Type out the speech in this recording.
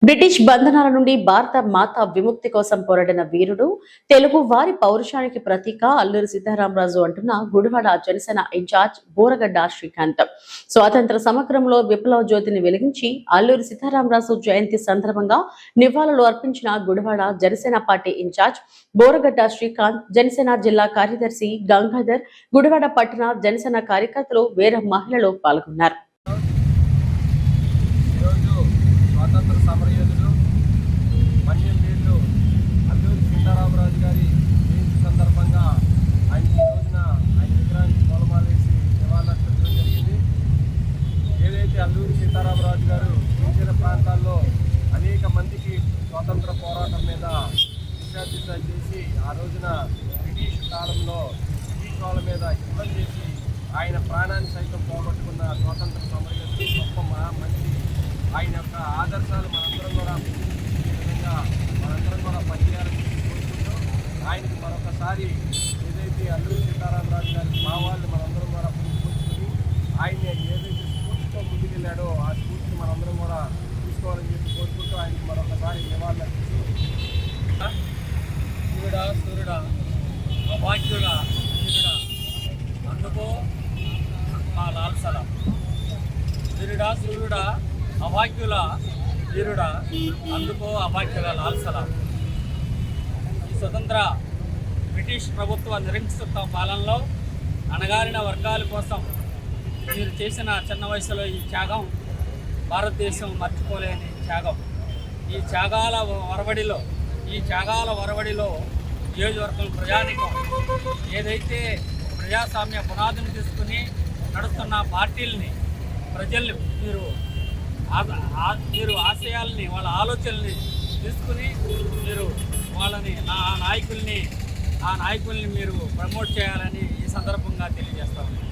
British బంధనాల నుండి భారత మాత విముక్తి కోసం పోరాడిన వీరుడు, తెలుగు వారి పౌరుషానికి ప్రతీక అల్లూరి సీతారామరాజు అంటున్న గుడివాడ జనసేన ఇన్ఛార్జ్ బోరగడ్డ శ్రీకాంత్. స్వాతంత్ర సమగ్రంలో విప్లవ జ్యోతిని వెలిగించి అల్లూరి సీతారామరాజు జయంతి సందర్భంగా నివాళులు అర్పించిన గుడివాడ జనసేన పార్టీ ఇన్ఛార్జ్ బోరగడ్డ శ్రీకాంత్, జనసేన జిల్లా కార్యదర్శి గంగాధర్, గుడివాడ పట్టణ జనసేన కార్యకర్తలు, వేరే మహిళలు పాల్గొన్నారు. స్వాతంత్ర సమరయోధులు మన్యంవీరులు అల్లూరి సీతారామరాజు గారి జయంతి సందర్భంగా ఆయన ఈ రోజున ఆయన విగ్రహానికి పూలమాలేసి నివాళులర్పించడం జరిగింది. ఏదైతే అల్లూరి సీతారామరాజు గారు గిరిజన ప్రాంతాల్లో అనేక మందికి స్వాతంత్ర పోరాటం మీద దిశాదిశ చేసి ఆ రోజున బ్రిటిష్ కాలంలో బ్రిటిష్ వాళ్ళ మీద యుద్ధం చేసి ఆయన ప్రాణాన్ని సైతం పోగొట్టుకున్న స్వాతంత్ర సమరయోధులు గొప్ప మంచి ఆయన యొక్క ఆదర్శాలు మనందరం కూడా ముందుకు విధంగా మనందరం కూడా పనిచేయాలని కోరుకుంటూ ఆయనకి మరొకసారి ఏదైతే అల్లూరి సీతారామరాజు గారి భావాలను మనందరం కూడా పుంజుకొచ్చుకొని ఆయన ఏదైతే స్ఫూర్తితో ముందుకెళ్ళాడో ఆ స్ఫూర్తిని మనందరం కూడా తీసుకోవాలని చెప్పి కోరుకుంటూ ఆయనకి మరొకసారి నివాళులు అర్పిస్తూ శివుడా సూర్యుడా అభాగ్యుడా వీరుడా అందుకో మా లాల్సల వీరుడా సూర్యుడా అభాగ్యుల వీరుడా అందుకో అభాగ్యుల లాల్సల. ఈ స్వతంత్ర బ్రిటిష్ ప్రభుత్వ నిరంకుశత్వ పాలనలో అణగారిన వర్గాల కోసం మీరు చేసిన చిన్న వయసులో ఈ త్యాగం భారతదేశం మర్చిపోలేని త్యాగం. ఈ త్యాగాల వరవడిలో నియోజకవర్గం ప్రజానికం ఏదైతే ప్రజాస్వామ్య పునాదిని తీసుకుని నడుస్తున్న పార్టీలని ప్రజల్ని మీరు ఆశయాల్ని వాళ్ళ ఆలోచనల్ని తీసుకుని మీరు వాళ్ళని ఆ నాయకుల్ని మీరు ప్రమోట్ చేయాలని ఈ సందర్భంగా తెలియజేస్తాను.